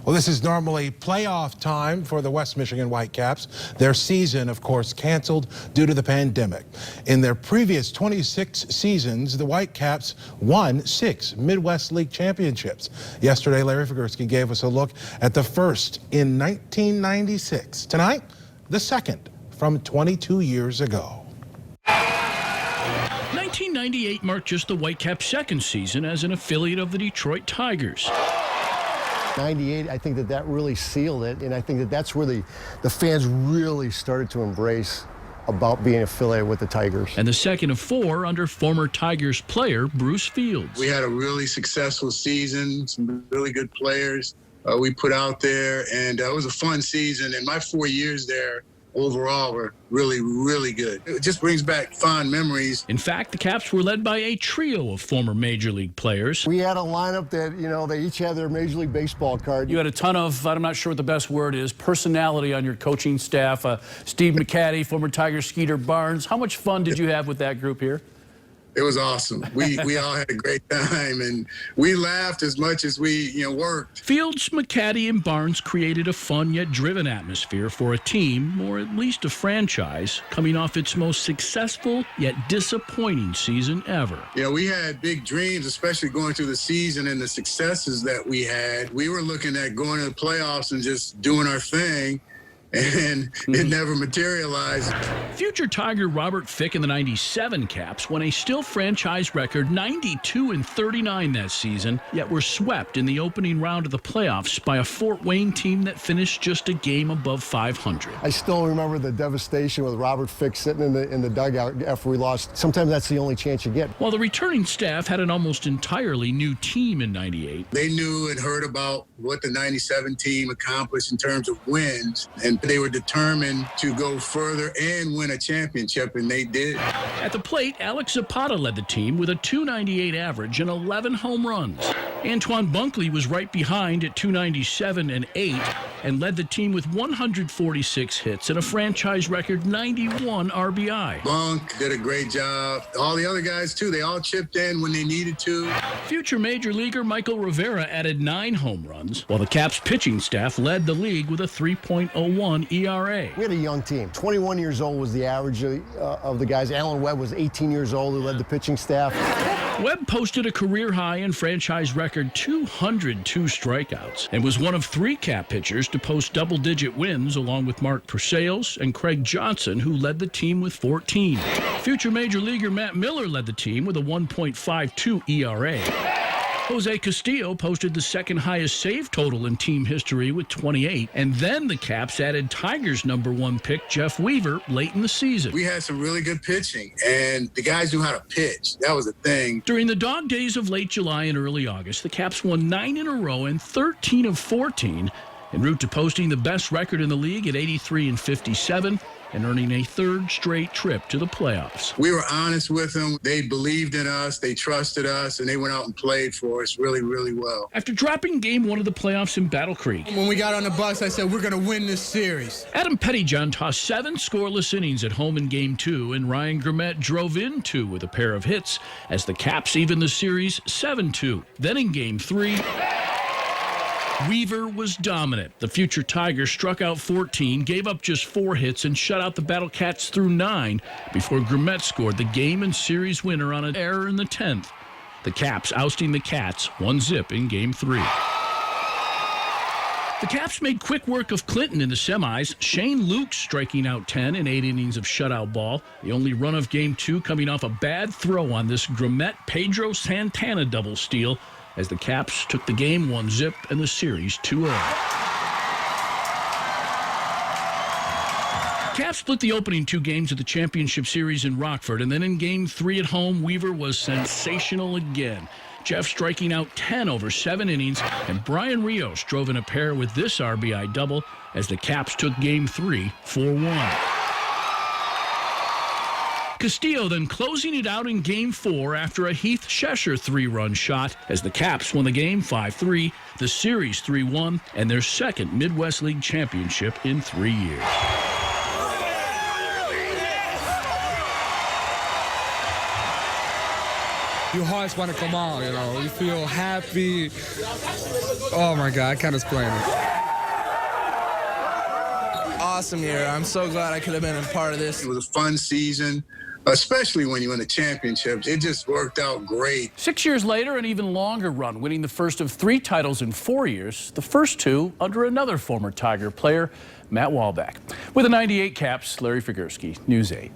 Well, this is normally playoff time for the West Michigan Whitecaps. Their season, of course, canceled due to the pandemic. In their previous 26 seasons, the Whitecaps won 6 Midwest League championships. Yesterday, Larry Figursky gave us a look at the first in 1996. Tonight, the second from 22 years ago. 1998 marked just the Whitecaps' second season as an affiliate of the Detroit Tigers. 98, I think that really sealed it, and I think that that's where the fans really started to embrace about being affiliated with the Tigers. And the second of 4 under former Tigers player Bruce Fields. We had a really successful season, some really good players we put out there, and it was a fun season. And my 4 years there overall were really, really good. It just brings back fond memories. In fact, the Caps were led by a trio of former Major League players. We had a lineup that, they each had their Major League Baseball card. You had a ton of, I'm not sure what the best word is, personality on your coaching staff. Steve McCatty, former Tiger Skeeter Barnes. How much fun did you have with that group here? It was awesome. We all had a great time, and we laughed as much as we worked. Fields, McCatty, and Barnes created a fun yet driven atmosphere for a team, or at least a franchise, coming off its most successful yet disappointing season ever. We had big dreams, especially going through the season and the successes that we had. We were looking at going to the playoffs and just doing our thing, and it never materialized. Future Tiger Robert Fick and the 97 Caps won a still franchise record 92-39 that season, yet were swept in the opening round of the playoffs by a Fort Wayne team that finished just a game above 500. I still remember the devastation with Robert Fick sitting in the dugout after we lost. Sometimes that's the only chance you get. While the returning staff had an almost entirely new team in 98. They knew and heard about what the 97 team accomplished in terms of wins, and they were determined to go further and win a championship, and they did. At the plate, Alex Zapata led the team with a .298 average and 11 home runs. Antoine Bunkley was right behind at .297 and 8, and led the team with 146 hits and a franchise record 91 RBI. Bunk did a great job. All the other guys, too, they all chipped in when they needed to. Future Major Leaguer Michael Rivera added 9 home runs, while the Caps pitching staff led the league with a 3.01 ERA. We had a young team. 21 years old was the average of the guys. Alan Webb was 18 years old, who led the pitching staff. Webb posted a career-high and franchise record 202 strikeouts and was one of 3 Cap pitchers to post double-digit wins, along with Mark Persales and Craig Johnson, who led the team with 14. Future Major Leaguer Matt Miller led the team with a 1.52 ERA. Jose Castillo posted the second highest save total in team history with 28, and then the Caps added Tigers' #1 pick Jeff Weaver late in the season. We had some really good pitching, and the guys knew how to pitch. That was a thing. During the dog days of late July and early August, the Caps won 9 in a row and 13 of 14, en route to posting the best record in the league at 83-57. And earning a 3rd straight trip to the playoffs. We were honest with them. They believed in us. They trusted us, and they went out and played for us really, really well. After dropping Game 1 of the playoffs in Battle Creek, when we got on the bus, I said, we're going to win this series. Adam Pettyjohn tossed 7 scoreless innings at home in Game 2, and Ryan Grimmett drove in 2 with a pair of hits as the Caps evened the series 7-2. Then in Game 3... Weaver was dominant. The future Tigers struck out 14, gave up just 4 hits, and shut out the Battle Cats through 9 before Grimmett scored the game and series winner on an error in the 10th. The Caps ousting the Cats 1-0 in Game 3. The Caps made quick work of Clinton in the semis. Shane Luke striking out 10 in 8 innings of shutout ball. The only run of Game 2 coming off a bad throw on this Grimmett-Pedro Santana double steal, as the Caps took the game 1-0 and the series 2-0. Caps split the opening 2 games of the championship series in Rockford, and then in Game 3 at home, Weaver was sensational again. Jeff striking out 10 over 7 innings, and Brian Rios drove in a pair with this RBI double as the Caps took Game 3 4-1. Castillo then closing it out in Game 4 after a Heath Shesher 3-run shot as the Caps won the game 5-3, the series 3-1, and their second Midwest League championship in 3 years. your hearts want to come out, you know. You feel happy. Oh, my God, I can't explain it. Awesome year. I'm so glad I could have been a part of this. It was a fun season, especially when you win the championships. It just worked out great. 6 years later, an even longer run, winning the first of 3 titles in 4 years, the first 2 under another former Tiger player, Matt Walbeck. With the 98 Caps, Larry Figursky, News 8.